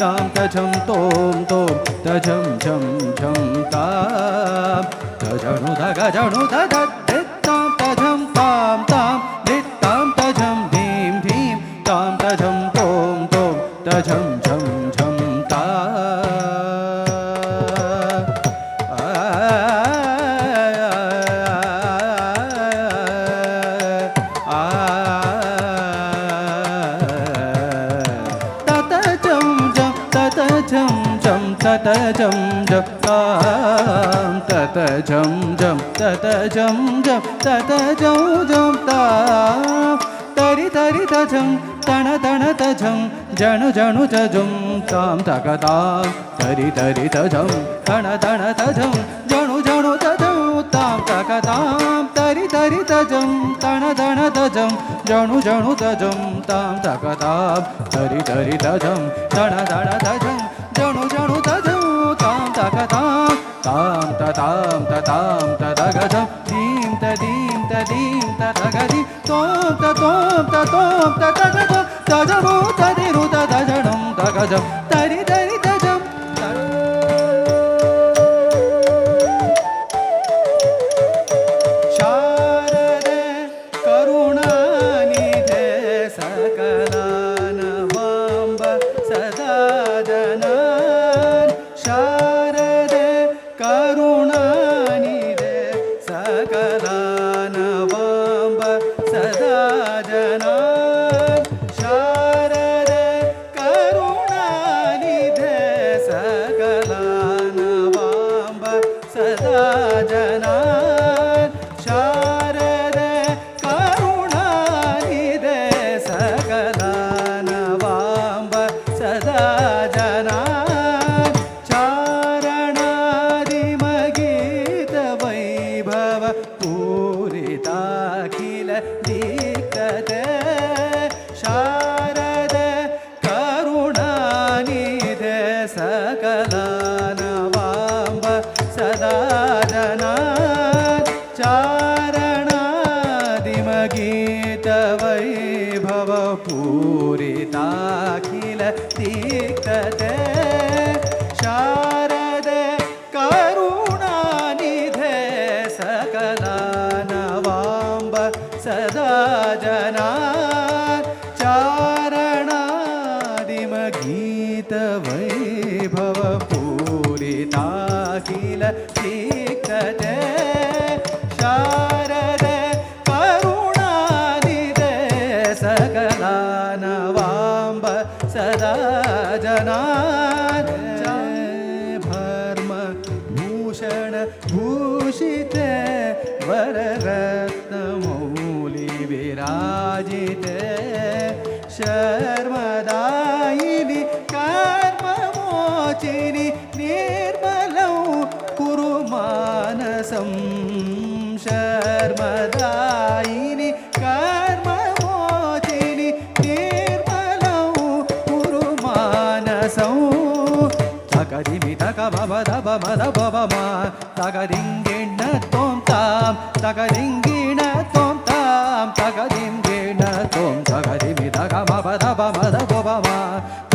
तां तजं तों तों तजं झं झं तां तजनु तगजनु तदत्तां तजं तां तां दित्तां तजं धीं धीं तां तजं तों तों तजं झं झं ततजं जं तां ततजं जं ततजं जं ततजं जं तां तरि तरि तजं तण तण तजं जणु जणु तजं तां तकतां तरि तरि तजं तण तण तजं जणु जणु तजं तां तकतां तरि तरि तजं तण तण तजं जणु जणु तजं तां तकतां तरि तरि तजं तण तण तजं जणु जणु तजं तां तकतां तां ततां ततां तदगजं धीं तदीं तदीं तदगदि तों ततों ततों ततगजं तजमु तदिरु तदजणं तगजं तरि तरि तजं शारदे करुणानिधे सकलानवाम्ब सदा जनान् शारदे करुणानिधे सकलानवाम्ब सदा जनान् शारदे करुणानिधे सकलानवाम्ब सदा जनान् शारदे करुणानिधे सकलानवाम्ब सदा जनान् चारणादिमगीतवैभव पूरिताखिल दीप्तते शारदे करुणानिधे सकलानवाम्ब सदा जनान् चारणादिमगीतवैभव पूरिताखिल दीप्तते शारदे करुणानिधे सकलानवाम्ब सदा जनान् चारणादिमगीतवैभव पूरिताखिल दीप्तते शारदे करुणानिधे सकलानवाम्ब सदा जनान् भर्मभूषण भूषिते वररत्नमौलि विराजिते शर्मदायिनि कर्ममोचिनि निर्मलं कुरु मानसं शर्मदायिनि कर्ममोचिनि निर्मलं कुरु मानसं तकदिमि तकममदब मदबमा तकदिङ्गिण त्वं तां तकदिङ्गिण त्वं तां तकदिङ्गिण त्वं तकदिमि तकममदब मदबमा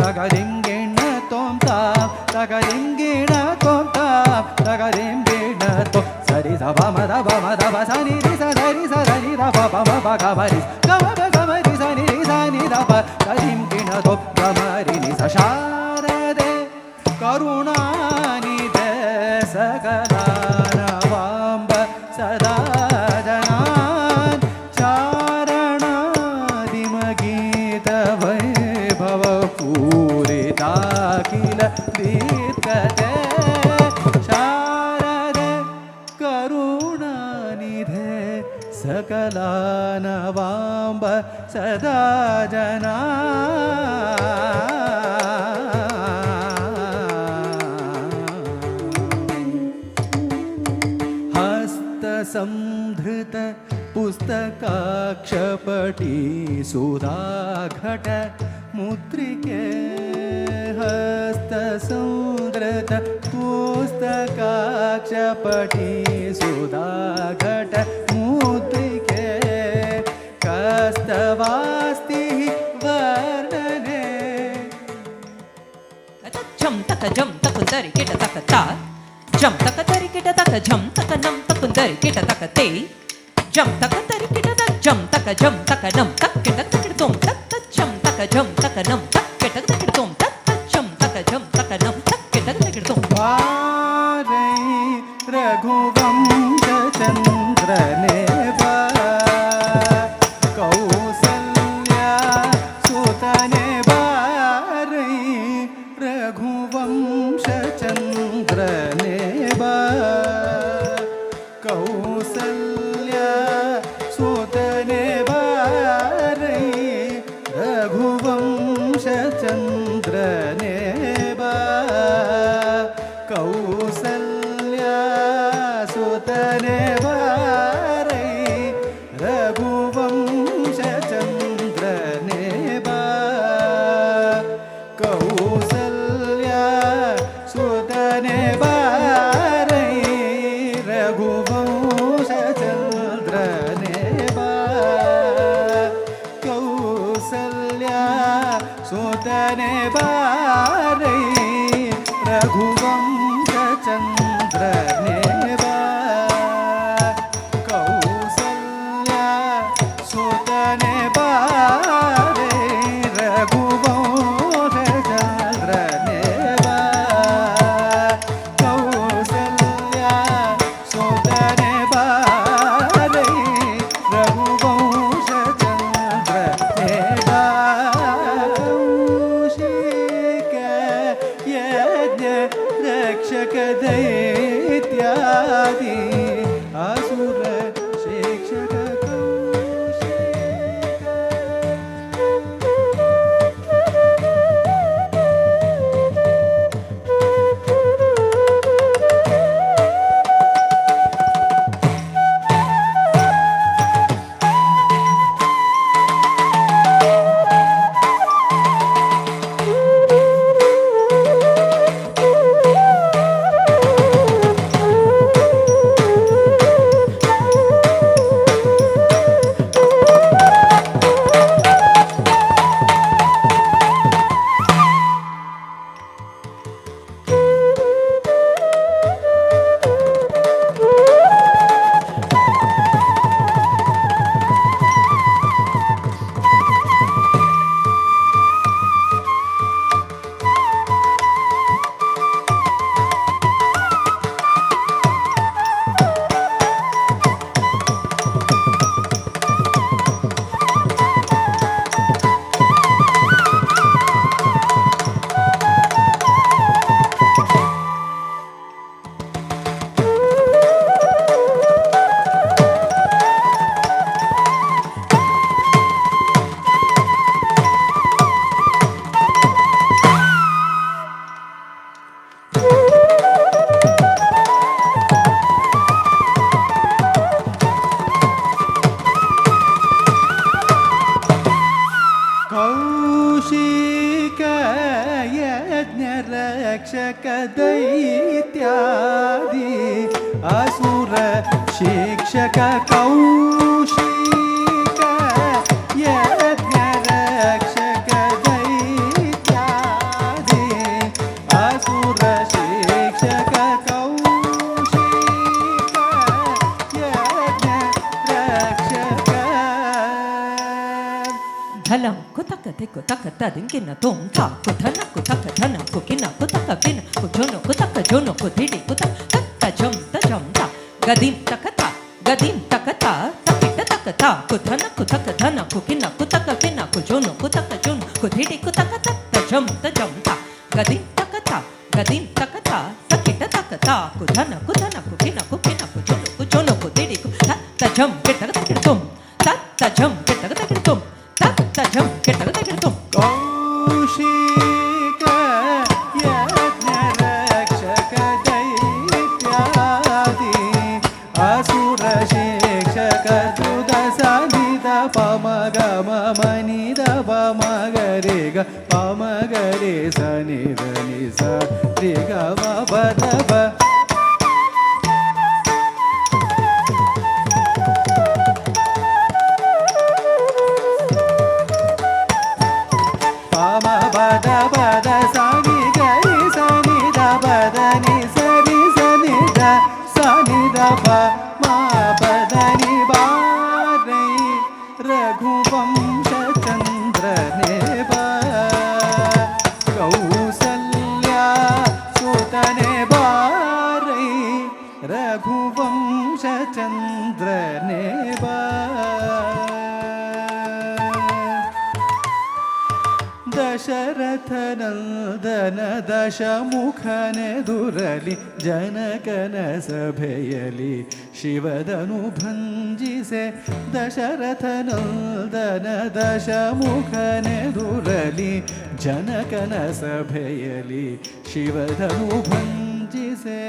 तकदिङ्गिण त्वं तां तकदिङ्गिण त्वं तां तकदिङ्गिण त्वं सरि ध मदब मदब सनि रि सरि सरि ध प गमरि गमरि सनि रि सनि ध प तदिङ्गिण त्वं गमरि नि स शारदे करुणानिधे सकलानवाम्ब सदा जनान् चारणादिमगीतवैभव पूरिताखिल दीप्तते शारदे करुणानिधे सकलानवाम्ब सदा जनान् संधृत पुस्तकाक्षपटी सुधाघट मुद्रिके हस्तसंधृत पुस्तकाक्षपटी सुधाघट मुद्रिके कस्तवास्ति वर्णने ಝಂ ತಕ ಝಂ ತಕುಂದರಿ ಕಿಟ ತಕ ತಾ ಝಂ ತಕ ತರಿ ಕಿಟ ತಕ ಝಂ ತಕ ನಂ ತಕುಂದರಿ ಕಿಟ ತಕ ತೇ ಝಂ ತಕ ತರಿ ಕಿಟ ತಕ ಝಂ ತಕ ನಂ ತಕ್ ಕಿಟ ತಕ ತುಂ ತಕ್ ತಕ್ ಝಂ ತಕ ನಂ ತಕ್ ಕಿಟ ತಕ ತುಂ ತಕ್ ತಕ್ ಝಂ ತಕ ನಂ ತಕ್ ಕಿಟ ತಕ ತುಂ ವಾರೈ ರಘುವಂಶ ಚಂದ್ರನೇ ಬಾ ಕೌಸಲ್ಯ ಸುತನೇ ಬಾರೈ ರಘುವಂಶ ಚಂದ್ರನೇ ಬಾ ಕೌಸಲ್ಯ ಸುತನೇ ಬಾರೈ ರಘುವಂಶ ಚಂದ್ರನೇ ಬಾ ಕೌಸಲ್ಯ ಸುತನೇ ಬಾರೈ ರಘುವಂಶ ಚಂದ್ರನೇ ಬಾ ಕೌಸಲ್ಯ ಸುತನೇ ಬಾರೈ ರಘುವಂಶ ಚಂದ್ರನೇ ಬಾ ಕೌಸಲ್ಯ ಸುತನೇ ಬಾರೈ ರಘುವಂಶ ಚಂದ್ರನೇ ಬಾ ಕೌಸಲ್ಯ ಸುತನೇ ಬಾರೈ ರಘುವಂಶ ಚಂದ್ರನೇ ಬಾ ಕೌಸಲ್ಯ ಸುತನೇ ಬಾರೈ ರಘುವಂಶ ಚಂದ್ರನೇ ಬಾ ಕೌಶಿಕ ಯಜ್ಞ ರಕ್ಷಕ ದೈತ್ಯಾದಿ ಅಸುರ ಶಿಕ್ಷಕ ಕೌಶಿಕ ಯಜ್ಞ ರಕ್ಷಕ ದೈತ್ಯಾದಿ ಅಸುರ ಶಿಕ್ಷಕ ಕೌಶಿಕ ಯಜ್ಞ ರಕ್ಷಕ ದೈತ್ಯಾದಿ ಅಸುರ ಶಿಕ್ಷಕ ಕೌಶಿಕ ಯಜ್ಞ ರಕ್ಷಕ ಧಲಂ ಕುತಕ ತೆಕು ತಕ ತದಿಂಕಿನ ತೋಂ ತಾ ಕುಧನ ಕುತಕ ಧನ ಕುಕಿನ ಕುತಕ ಕಿನ ಕುಜೋನು ಕುತಕ ಜೋನು ಕುದಿಡಿ ಕುತಕ ತಕ್ಕ ಜಂ ತಜಂ ತಾ ಗದಿಂ ತಕತ ತಕಿಟ ತಕತ ಕುಧನ ಕುತಕ ಧನ ಕುಕಿನ ಕುತಕ ಕಿನ ಕುಜೋನು ಕುತಕ ಜೋನು ಕುದಿಡಿ ಕುತಕ ತಕ್ಕ ಜಂ ತಜಂ ತಾ ಗದಿಂ ತಕತ ತಕಿಟ ತಕತ ಕುಧನ ಕುಕಿನ ಕುಜೋನು ಕುದಿಡಿ ತಕ್ಕ ಜಂ ಕೆಟಕ ತಕಿಟ ತೋಂ ತಕ್ಕ ಜಂ ಕೆಟಕ ತಕಿಟ ತೋಂ ತಕ್ಕ ಜಂ ಕೆಟಕ ತಕಿಟ ತೋಂ ಕೌಶಿಕ ಯಜ್ಞ ರಕ್ಷಕ ದೈತ್ಯಾದಿ ಅಸುರ ಶಿಕ್ಷಕ ದುದ ಸನಿದ ಪಮಗ ಮನಿದ ಪಮಗರೆ ಗ ಪಮಗರೆ ಸನಿದ ನಿಸ ರಿ ಗ ಬದ ಬ ಪಮ ಬದ ಬದ ಸನಿ ಗರಿ ಸ దని సరి సని ద సని ద ప మా పదని బారై రఘువంశ చంద్రనే బా కౌసల్యా సుతనే బారై రఘువంశ చంద్రనే బా ದಶರಥನಂದನ ದಶಮುಖನೆದುರಲಿ ಜನಕನ ಸಭೆಯಲಿ ಶಿವದನು ಭಂಜಿಸೆ ದಶರಥನಂದನ ದಶಮುಖನೆದುರಲಿ ಜನಕನ ಸಭೆಯಲಿ ಶಿವದನು ಭಂಜಿಸೆ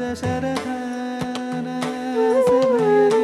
ದಶರಥನ ಸಭೆಯಲಿ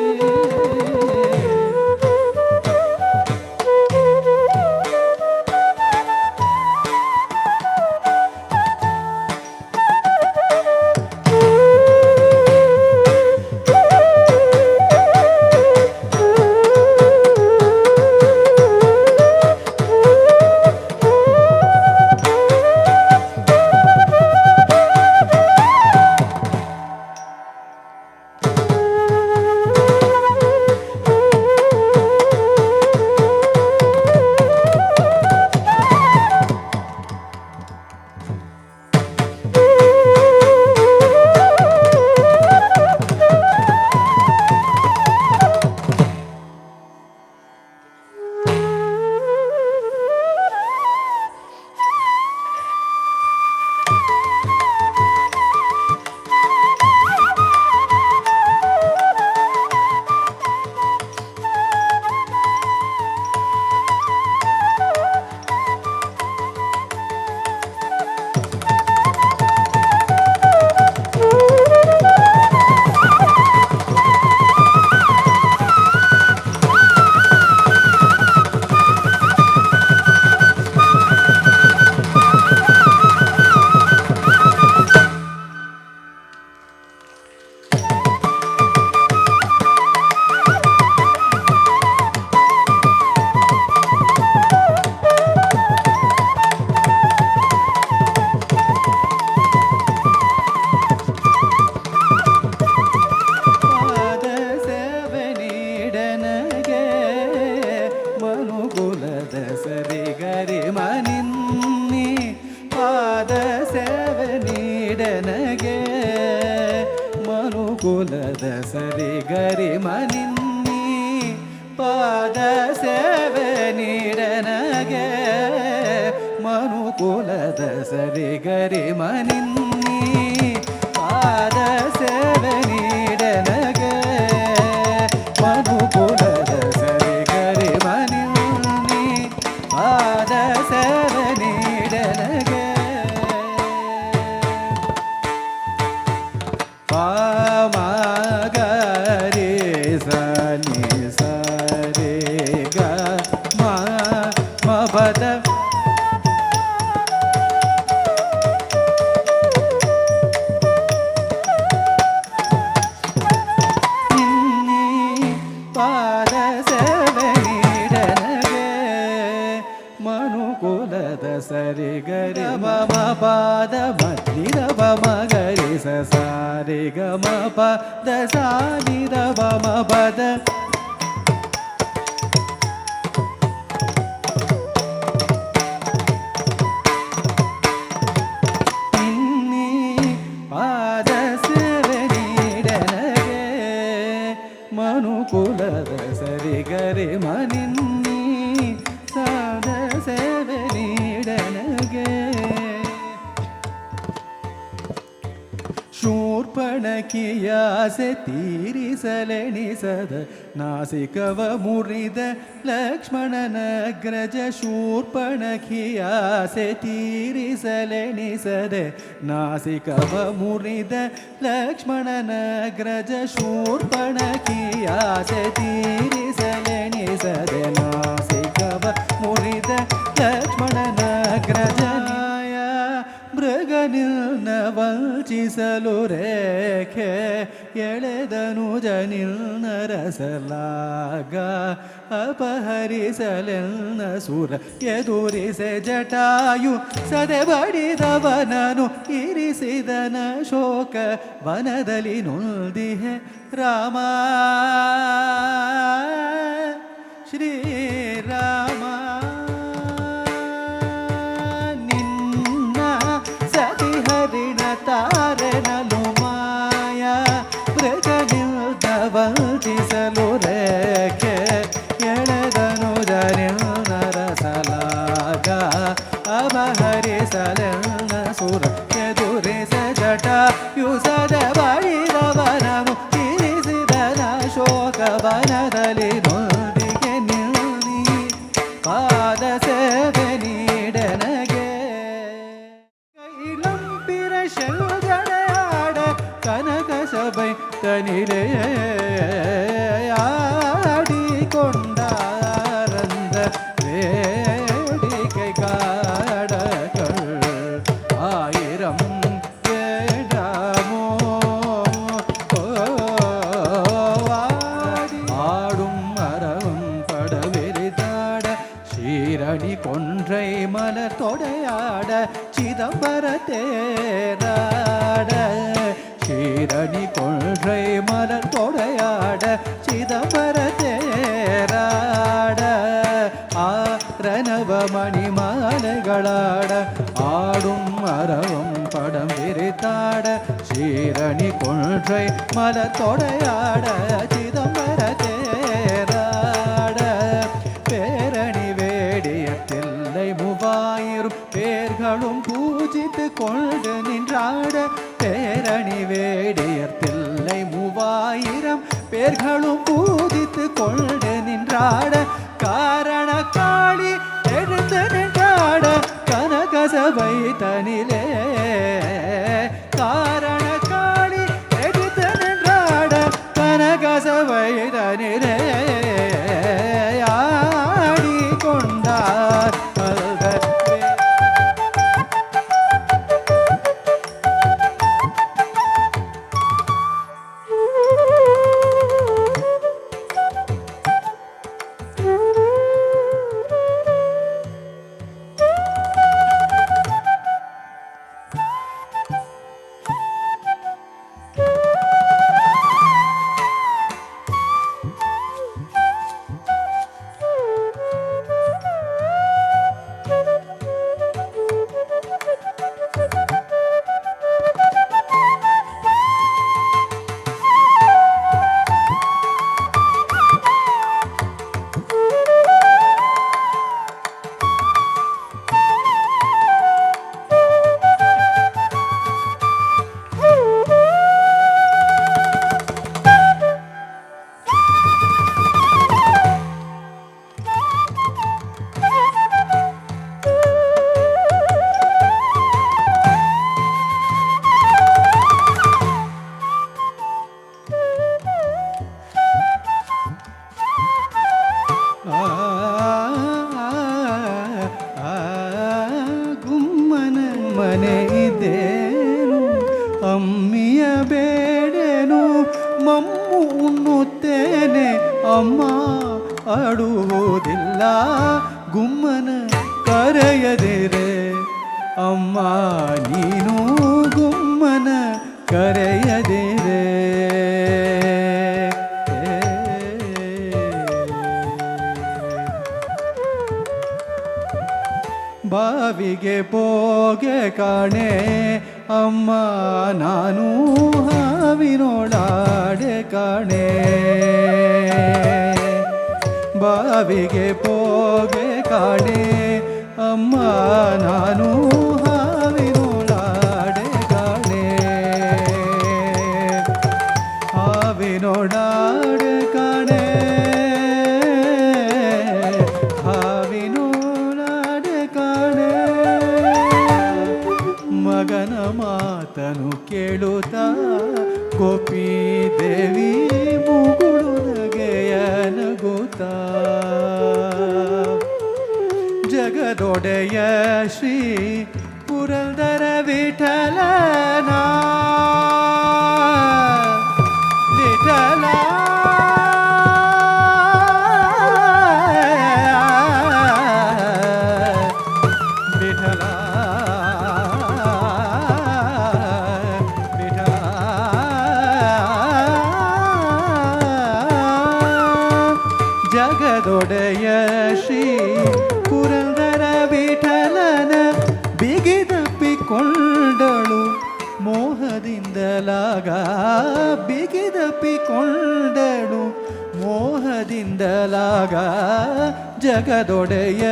ಕುಲದ ಸರಿ ಗರಿ ಮನಿನ್ನಿ ಪಾದ ಸೇವೆ ನೀಡನಗೆ ಮನುಕುಲದ ಸರಿ ಗರಿ ಮನಿನ್ನಿ ಪಾದ ಸೇವೆ ನೀಡನಗೆ ಮನುಕುಲದ ಸರಿ ಗರಿ ಮನಿನ್ನಿ ಪಾದ ಸೇವೆ ನೀಡನಗೆ ಪಾಮಗರಿ ಸನಿ ಸರಿ ಗ ಮ ಪದ ಪಾದ ಸೇವೆ ನೀಡನಗೆ ಮನುಕುಲದ ಸರಿ ಗರಿ ಮಮ ಪಾದ ಮನಿದ ಮಗರಿ ಸಾರಿ ಗ ಮ ಪದ ಸಾನಿ ದ ಮ ಪದ ಪಾದ ಸೇವೆ ನೀಡನಗೆ ಮನುಕುಲದ ಸರಿ ಗರಿ ಮನಿನ್ನಿ ಸಾದ ಸೇವೆ ನೀಡನಗೆ ಶೂರ್ಪಣಕಿಯಾಸೆ ತೀರಿಸಲೆಣಿಸದ ನಾಸಿಕವ ಮುರಿದ ಲಕ್ಷ್ಮಣನಗ್ರಜ ಶೂರ್ಪಣಕಿಯಾಸೆ ತೀರಿಸಲೆಣಿಸದೆ ನಾಸಿಕವ ಮುರಿದ ಲಕ್ಷ್ಮಣನಗ್ರಜ ಶೂರ್ಪಣಕಿಯಾಸೆ ತೀರಿಸಲೆಣಿಸದೆ ನಾಸಿಕವ ಮುರಿದ ಲಕ್ಷ್ಮಣನಗ್ರಜನಾಯ ಮೃಗನಿಲ್ನ ವಂಚಿಸಲು ರೇಖೆ ಎಳೆದನು ಜನಿಲ್ನ ರಸಲಾಗ ಅಪಹರಿಸಲೆಲ್ನ ಸುರ ಎದುರಿಸೆ ಜಟಾಯು ಸದೆ ಬಡಿದವನನು ಇರಿಸಿದನ ಶೋಕ ವನದಲ್ಲಿ ನೊಂದಿಹೆ ರಾಮ ಶ್ರೀರಾಮ ನಿನ್ನ ಸತಿ ಹರಿಣ ತಾರೆನಲು ಮಾಯ ಮೃಗನಿಲ್ದ ವಂಚಿಸಲು ರೇಖೆ ಎಳೆದನು ಜನಿಲ್ನ ರಸಲಾಗ ಅಪಹರಿಸಲೆಲ್ನ ಸುರ ಎದುರಿಸ ಜಟಾಯುಸದ ಬಳಿದವನನು ಇರಿಸಿದನ ಶೋಕವನದಲ್ಲಿ ನೊಂದಿಗೆ ನಿಲ್ಲಿ ಪಾದ ಸೇವೆ ನೀಡನಗೆ ಕೈಲಂಪಿರ ಶೆಲ್ಗಡೆಯಾಡ ಕನಕ ಸಭೈ ತನಿಲೆ ஆடிக்கொண்டாரந்த வேடிக்கை காடகள் ஆயிரம் வேண்டாமோ ஆடும் மரவும் படவெறிதாட சீரணி கொன்றை மலர் தொடையாட சிதம்பர தேராட சீரணி கொன்றை மலர் தொடையாட சிதம்பர தேராட ஆரணவ மணிமாலைகளாட ஆடும் மரவும் படம் விரித்தாட சீரணி கொன்றை மலர் தொடையாட சிதம்பர தேராட பேரணி வேடிய தில்லை மூவாயிரம் பேர்களும் பூஜித்து கொண்டு நின்றாட பேரணி வேடியர் தில்லை மூவாயிரம் பேர்களும் பூஜித்து கொண்டு நின்றாட காரண காளி எழுந்து நின்றாட கனக சபை தனிலே காரண காளி எழுந்து நின்றாட கனக சபை தனிலே ஆடிக்கொண்டார் ಗುಮ್ಮನ ಮನೆ ಇದೇನು ಅಮ್ಮಿಯ ಬೇಡೇನು ಮಮ್ಮು ಉಣ್ಣುತ್ತೇನೆ ಅಮ್ಮ ಅಡುವುದಿಲ್ಲ ಗುಮ್ಮನ ಕರೆಯದಿರೆ ಅಮ್ಮ ನೀನು ಗುಮ್ಮನ ಕರೆಯದಿರೆ ಬಾವಿಗೆ ಪೋಗೆ ಕಾಣೆ ಅಮ್ಮ ನಾನು ಹಾವಿನೋಳಾಡೆ ಕಾಣೆ ಬಾವಿಗೆ ಪೋಗೆ ಕಾಣೆ ಅಮ್ಮ ನಾನು ಹಾವಿನೋಳಾಡೆ ಕಾಣೆ ಹಾವಿನೋಳಾಡೆ ಕಾಣೆ ಮಗನ ಮಾತನು ಕೇಳುತ್ತಾ ಗೋಪಿ ದೇವಿ ಮುಗುಳು ನಗೆಯ ನಗುತ್ತಾ ಜಗದೊಡೆಯ ಶ್ರೀ ಪುರಂದರ ವಿಠಲನ ವಿಠಲ ವಿಠಲ ವಿಠಲ ಜಗದೊಡೆಯ ಶ್ರೀ ಪುರಂದರ ವಿಠಲನ ಬಿಗಿದಪ್ಪಿಕೊಂಡಳು ಮೋಹದಿಂದಲಾಗ ಬಿಗಿದಪ್ಪಿಕೊಂಡಳು ಮೋಹದಿಂದಲಾಗ ಜಗದೊಡೆಯ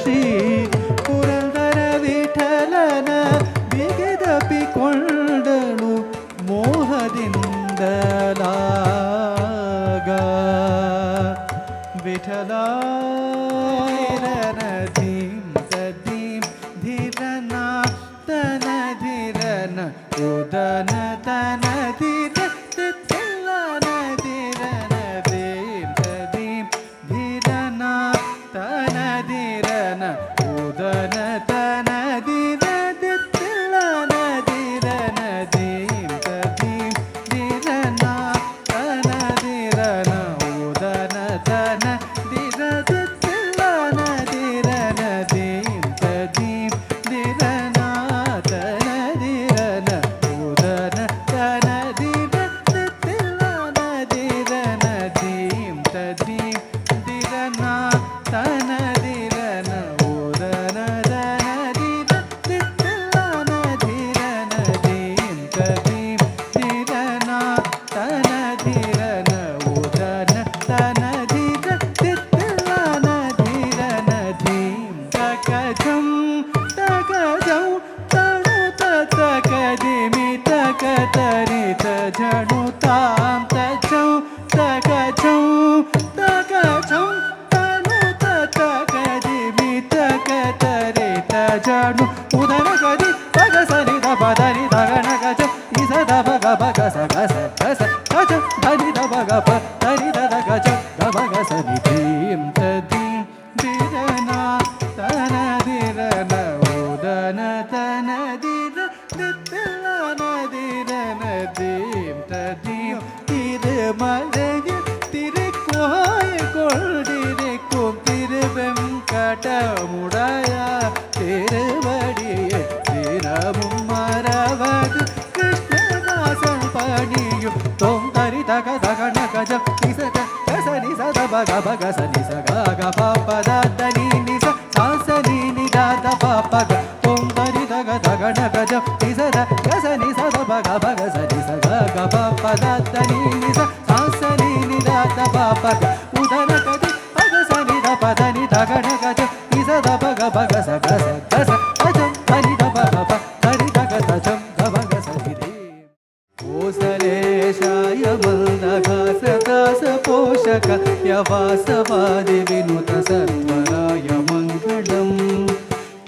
ಶ್ರೀ ಪುರಂದರ ವಿಠಲನ ಬಿಗಿದಪ್ಪಿಕೊಂಡಳು ಮೋಹದಿಂದಲಾಗ ವಿಠಲ ಧೀಂ ತದೀಂ ಧೀರನ ತನ ಧೀರನ ಉದನ ತನ ಧೀರ ತಿಲ್ಲನ ಧೀರನ ಧೀಂ ತದೀಂ ಧೀರನ ತನ ಧೀರನ ಉದನ ತನ ಧೀರ ತಿಲ್ಲನ ಧೀರನ ಧೀಂ ತದೀಂ ಧೀರನ ತನ ಧೀರನ ಉದನ ತನ ಧೀರ ತಿಲ್ಲನ ಧೀರನ ಧೀಂ ತದೀಂ ಧೀರನ ತನ ಧೀರನ ಉದನ ತನ ಧೀರ ತಿಲ್ಲನ ಧೀರನ ಧೀಂ ತದೀಂ ಧೀರನ ತನ ಧೀರನ ಉದನ ತನ ಧೀರ ತಿಲ್ಲನ ಧೀರನ ಧೀಂ ತದೀಂ ಧೀರನ ತನ ಧೀರನ ಉದನ ತನ ಧೀರ ತಿಲ್ಲನ ಧೀರನ ಧೀಂ ತಕಜಂ ತಕಜಂ ತಣು ತಕದಿಮಿ ತಕತರಿತ ಜಣು ತಾಂ ತಜಂ ತಕಜಂ ತಕಜಂ ತಣು ತಕದಿಮಿ ತಕತರಿತ ಜಣು ಉದನ ಗದಿ ಪಗಸರಿ ದಪದರಿ ದಗಣ ಗಜ ಇಸದ ಭಗ ಭಗ ಸಗಸ ಗಸ ಗಜ ಧನಿ ದಭಗ ಪ ಧನಿ ದದ ಗಜ ದಭಗ ಸರಿ ಧೀಂ ತದೀಂ ಧೀರನ ತನ ಧೀರನ ಉದನ ತನ ಧೀರ ತಿಲ್ಲನ ಧೀರನ ಧೀಂ ತದೀಂ ತಿರುಮಲೆಯ ತಿರುಕೋಯ கொள்ளிருக்கும் திருவெங்கடமுடைய திருவடியை தினமும் மறவது கிருஷ்ணதாசன் பணியும் தொம் தரி தக தகண கஜம் நிசத கச நிசத பக பக ச நிச க க ப ப த த நீ நிச சாச நீ நி த த ப ப க தொம் தரி தக தகண கஜம் நிசத கச நிசத பக பக ச நிச க க ப ப த த நீ நிச சாச நீ நி த த ப ப க உதன கதி பக ச நி த ப த நி தகண கஜ நிசத பக பக ச க ச க ச கஜம் தனி த ப ப தரி தக தஜம் த பக ச ನಿ ರಿ ಕೋಸಲೇಶಾಯ ಮಂದಘಾಸ ದಾಸ ಪೋಷಕ ಯವಾಸವಾದಿ ವಿನುತ ಸತ್ವರಾಯ ಮಂಗಳಂ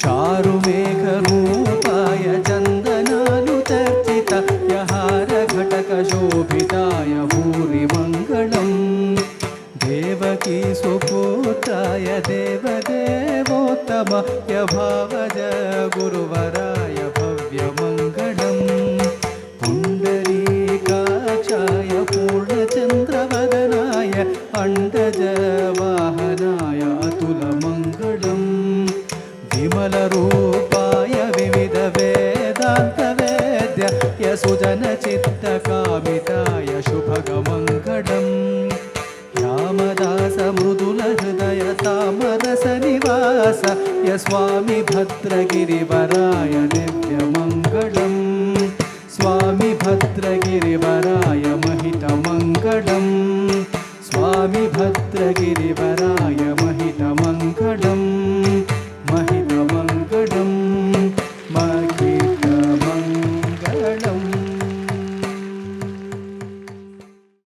ಚಾರುಮೇಘ ರೂಪಾಯ ಚಂದನಾನುಚರ್ಚಿತ ಯಹಾರ ಘಟಕ ಶೋಭಿತಾಯ ಭೂರಿ ಮಂಗಳಂ ದೇವಕೀ ಸುಪುತ್ರಾಯ ದೇವದೇವೋತ್ತಮ ಯಭಾವಜ ಗುರುವರಾಯ ಭವ್ಯ ಮಂಗಳಂ ಪುಂಡರೀಕಾಕ್ಷಾಯ ಪೂರ್ಣಚಂದ್ರವದನಾಯ ಅಂಡಜ ವಾಹನಾಯ ಅತುಲ ಮಂಗಳಂ ವಿಮಲ ರೂಪಾಯ ವಿವಿಧ ವೇದಾಂತ ವೇದ್ಯ ಯಸುಜನ ಚಿತ್ತ ಕಾಮಿತಾಯ ಶುಭಗ ಮಂಗಳಂ ರಾಮದಾಸ ಮೃದುಲ ಹೃದಯ ತಾಮರಸ ನಿವಾಸ ಯ ಸ್ವಾಮಿ ಭದ್ರಗಿರಿವರಾಯ ದಿವ್ಯ ಮಂಗಳಂ ಸ್ವಾಮಿ ಭದ್ರಗಿರಿವರಾಯ ಮಹಿತ ಮಂಗಳಂ ಸ್ವಾಮಿ ಭದ್ರಗಿರಿವರ